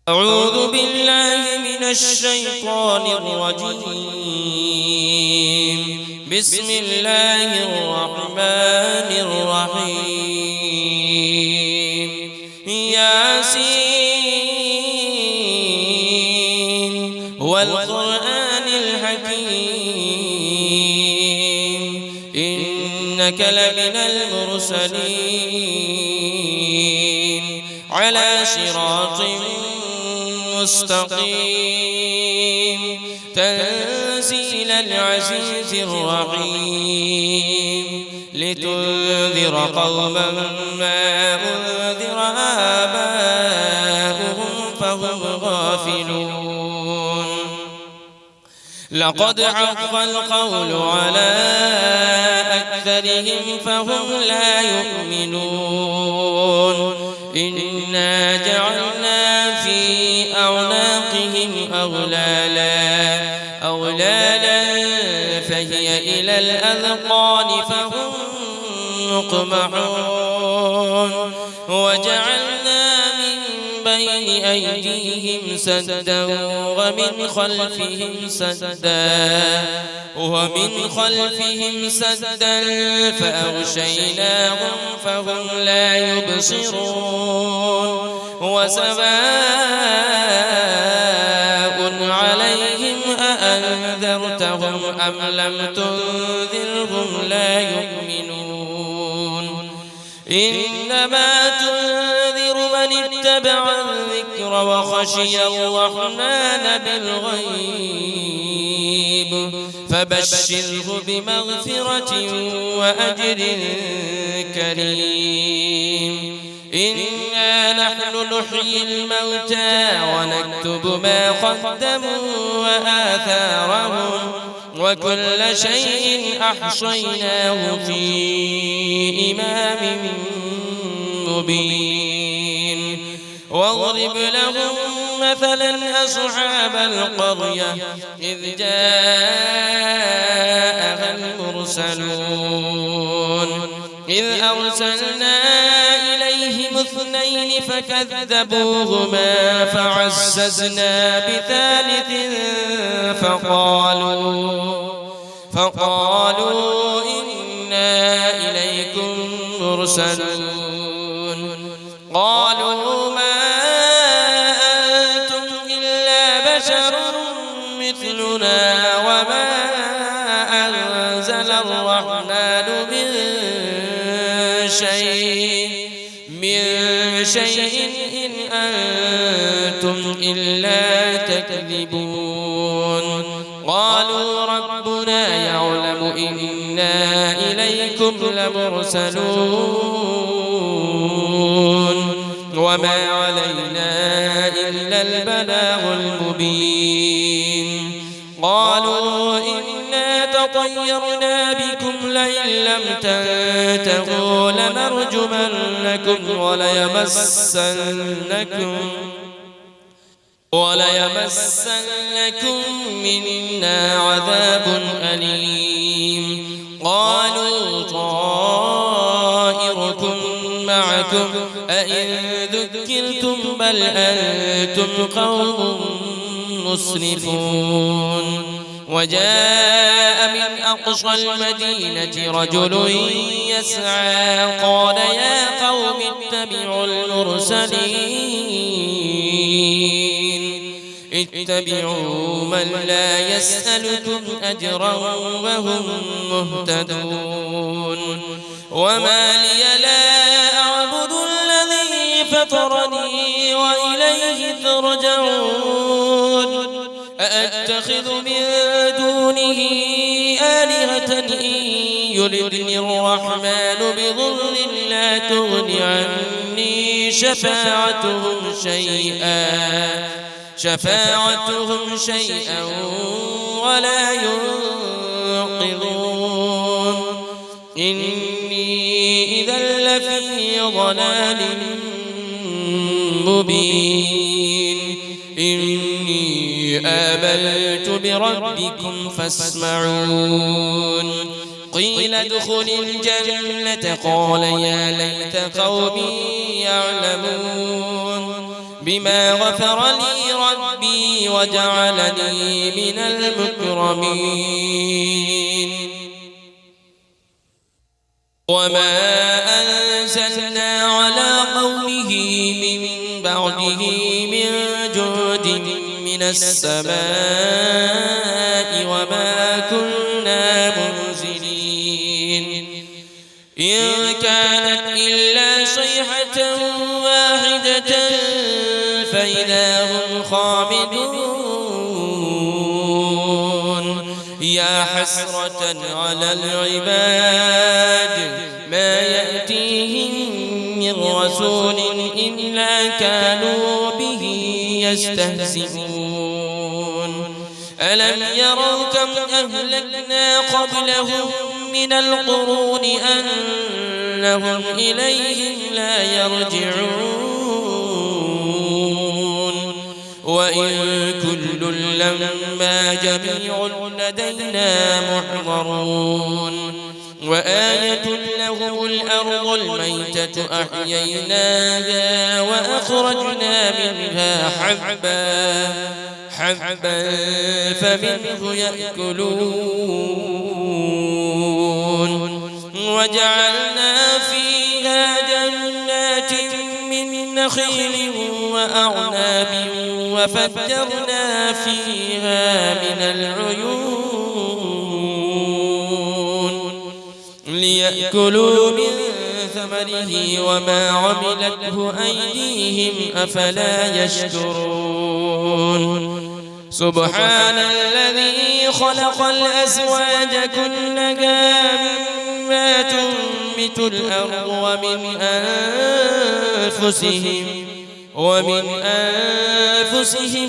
أعوذ بالله من الشيطان الرجيم. بسم الله الرحمن الرحيم. ياسين والقرآن الحكيم إنك لمن المرسلين على صراط مستقيم تنزيل العزيز الرحيم لتنذر قوما ما أنذر آباؤهم فهم غافلون. لقد حق القول على أكثرهم فهم لا يؤمنون. إنا جعلنا في أعناقهم أغلالا فهي إلى الأذقان فهم مقمحون. وجعلنا من بين أيديهم سدا ومن خلفهم سدا فأغشيناهم فهم لا يبصرون. وسواء عليهم أأنذرتهم أم لم تنذرهم لا يؤمنون. إنما تنذر من اتبع الذكر وخشي الرحمن بالغيب فبشره بمغفرة وأجر كريم. إنا نحن نحيي الموتى ونكتب ما قدموا وآثارهم وكل شيء أحصيناه في إمام مبين. واضرب لهم مثلا أصحاب القرية إذ جاءها المرسلون إذ أرسلنا إليهم 2 فكذبوهما فعززنا بثالث فقالوا إنا إليكم مرسلون. قالوا ما أنتم إلا بشر مثلنا وما أنزل الرحمن من شيء إن أنتم إلا تكذبون. قالوا ربنا يعلم إنا إليكم لمرسلون وما علينا إلا البلاغ المبين. قالوا إنا تطيرنا بكم لئن لم تنتهوا لنرجمنكم وليمسنكم منا عذاب أليم. قالوا طائركم معكم أئن ذكرتم بل أنتم قوم مسرفون. وجاء من أقصى المدينة رجل يسعى قال يا قوم اتبعوا من لا يسألكم أجرا وهم مهتدون. وما لي لا أعبد الذي فطرني وإليه ترجعون. أأتخذ من دونه آلهة إن يردني الرحمن بضر لا تغن عني شفاعتهم شيئا ولا ينقذون. إني إذا لفي ضلال مبين. إني آمنت بربكم فاسمعون. قيل ادخل الجنة قال يا ليت قومي يعلمون. بما غفر لي ربي وجعلني من المكرمين وما أنزلنا على قومه من بعده من جود من السماء وما كنا منزلين إن كانت إلا صيحة واحدة فإذا هم خامدون يا حسرة على العباد ما يأتيهم من رسول إلا كانوا به يستهزئون ألم يروا كم أهلكنا قبلهم من القرون أنهم إليهم لا يرجعون وإن كل لما جميع لدينا محضرون وآية لهم الأرض الميتة أحييناها وأخرجنا منها حبا فمنه يأكلون وجعلنا فيها جنات من نخيل وأعناب وفجرنا فيها من العيون ليأكلوا من ثمره وما عملته أيديهم أفلا يشكرون سبحان الذي خلق الأزواج كلها مما تنبت الأرض ومن أنفسهم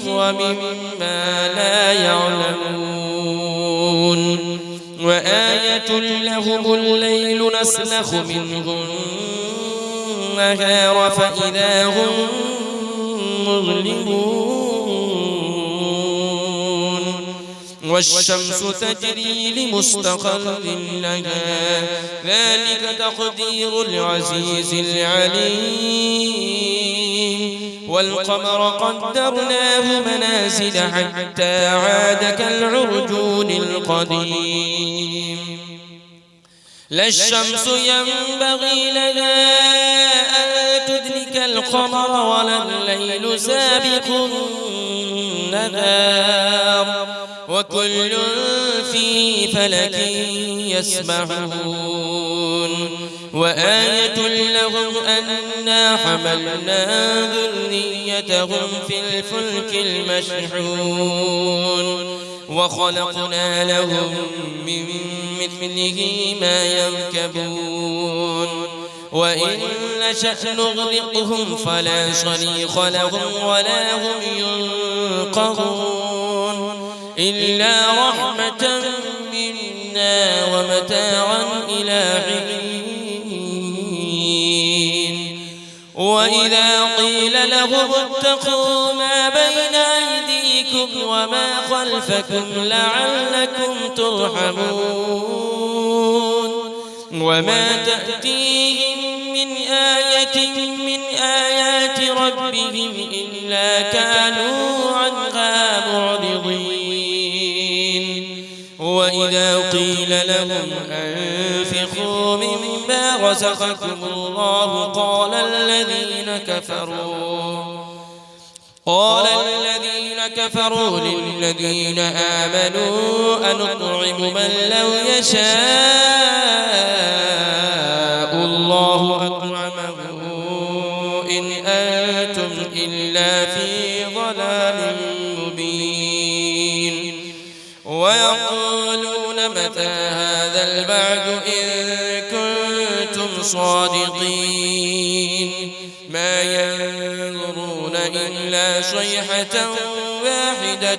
ومما لا يعلمون وآية لهم الليل نسلخ منه النهار فإذا هم مظلمون والشمس تجري لمستقر لها ذلك تقدير العزيز العليم والقمر قدرناه منازل حتى عاد كالعرجون القديم لا الشمس ينبغي لها أن تدرك القمر ولا الليل سابق النهار وكل في فلك يسبحون وآية لهم أنا حملنا ذريتهم في الفلك المشحون وخلقنا لهم من مثله ما يركبون وإن نشأ نغرقهم فلا صريخ لهم ولا هم ينقذون إلا رحمة منا ومتاعا إلى حين وإذا قيل لهم اتقوا ما بين أيديكم وما خلفكم لعلكم ترحمون وما تأتيهم من آية من آيات ربهم إلا كانوا عنها معرضين وإذا قيل لهم أنفقوا مما رزقكم الله قال الذين كفروا للذين آمنوا أنطعم من لو يشاء الله أطعمه إن أنتم إلا في ضلال مبين ويقولون متى هذا البعد إن كنتم صادقين ما ينظرون إلا صيحة واحدة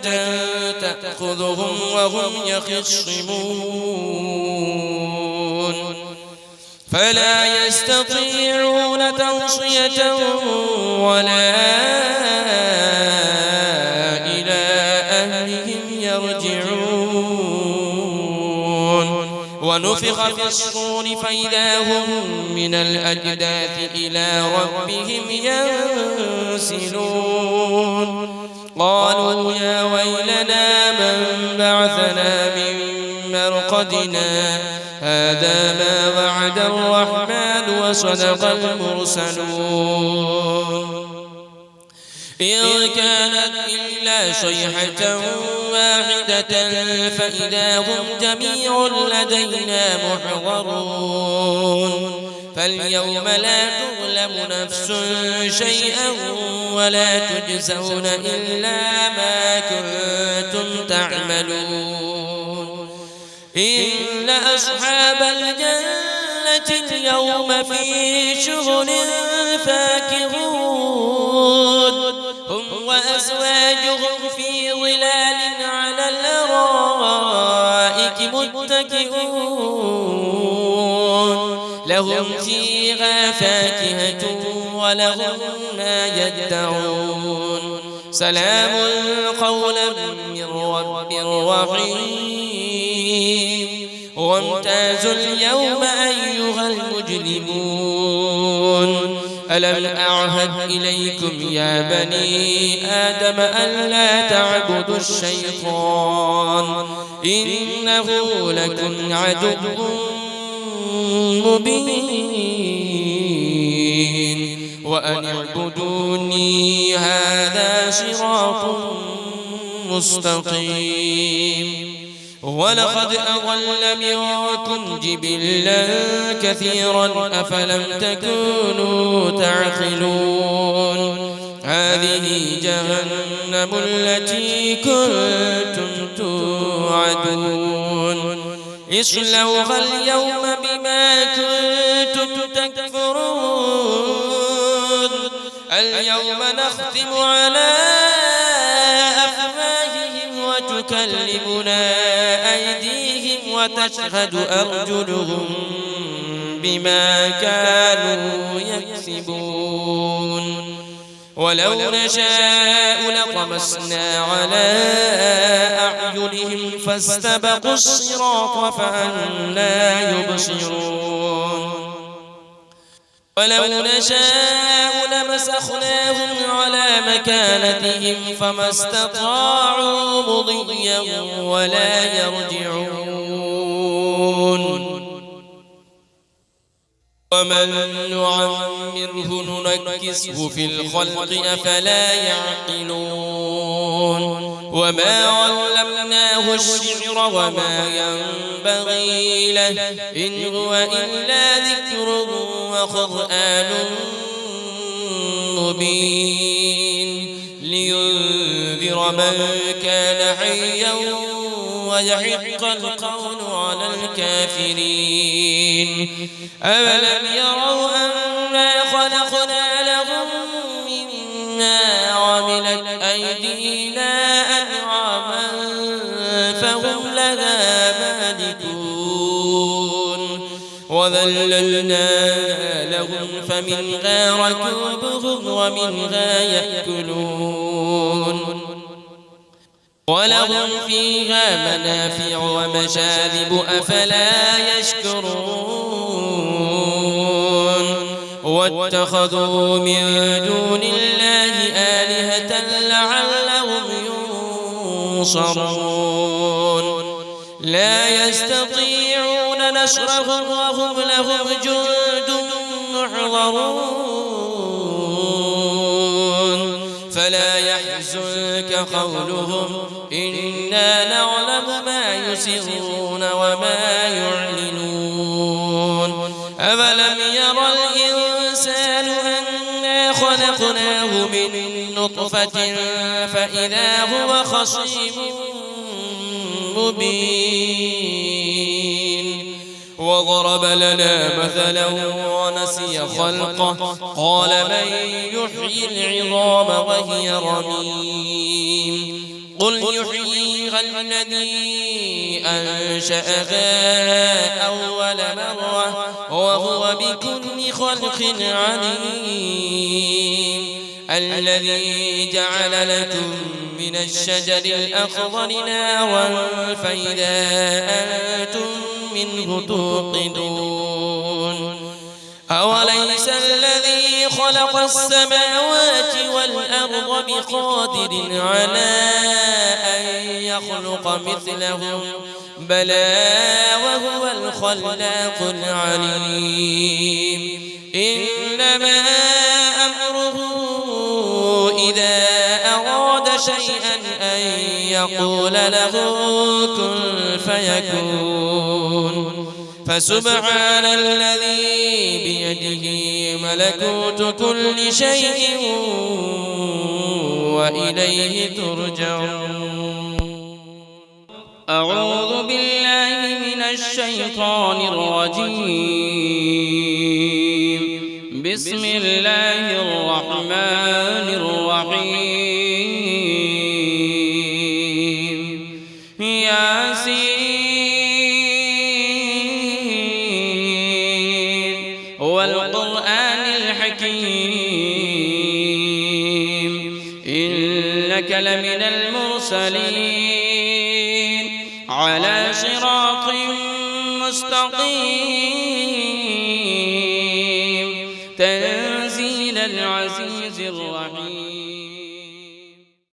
تأخذهم وهم يخصمون فلا يستطيعون توصية ولا إلى أهلهم يرجعون ونفخ في الصور فإذا هم من الأجداث إلى ربهم ينسلون قالوا يا ويلنا من بعثنا من مرقدنا هذا ما وعد الرحمن وصدق المرسلون إن كانت إلا صيحة واحدة فإذا هم جميع لدينا محضرون فاليوم لا تظلم نفس شيئا ولا تجزون إلا ما كنتم تعملون إن أصحاب الجنة اليوم في شغل فاكهون هم وأزواجهم في ظلال على الأرائك متكئون لهم فيها فاكهة ولهم ما يدعون سلام قولا من رب رحيم وامتازوا اليوم أيها المجرمون ألم أعهد إليكم يا بني آدم ألا تعبدوا الشيطان إنه لكم عدو مبين وأن اعبدوني هذا صراط مستقيم ولقد أضل منكم جبلا كثيرا أفلم تكونوا تعقلون هذه جهنم التي كنتم توعدون اصلوها اليوم بما كنتم تكفرون اليوم نختم على أفواههم وتكلمنا أيديهم وتشهد أرجلهم بما كانوا يكسبون ولو نشاء لطمسنا على أعينهم فاستبقوا الصراط فأنى يبصرون ولو نشاء لمسخناهم على مكانتهم فما استطاعوا مضيا ولا يرجعون ومن نعمره ننكسه في الخلق أفلا يعقلون وما علمناه الشعر وما ينبغي له إن هو إلا ذكر وقرآن مبين لينذر من كان حيا ويحق القول على الكافرين أولم يروا أنا خلقنا لهم مما عملت أيدينا أنعاما فهم لها مالكون وذللناها لهم فمنها ركوبهم ومنها يأكلون ولهم فيها منافع ومشارب أفلا يشكرون واتخذوا من دون الله آلهة لعلهم ينصرون لا يستطيعون نصرهم وهم لهم جند محضرون فلا يحزنك قولهم إنا نعلم ما يسرون وما يعلنون أولم يرى الإنسان أنا خلقناه من نطفة فإذا هو خصيم مبين وضرب لنا مثلا ونسي خلقه قال من يحيي العظام وهي رميم قل يحييها الذي أنشأها أول مرة وهو بكل خلق عليم الذي جعل لكم من الشجر الأخضر نارا فإذا أنتم منه توقدون أوليس الذي خلق السماوات والأرض بقادر على أن يخلق مثلهم بلى وهو الخلاق العليم إنما أمره إذا أراد شيئا أن يقول له كن فيكون فسبحان الذي بيده ملكوت كل شيء وإليه ترجعون أعوذ بالله من الشيطان الرجيم بسم الله الرحمن الرحيم ياسين والقرآن الحكيم إنك لمن المرسلين على صراط مستقيم تنزيل العزيز الرحيم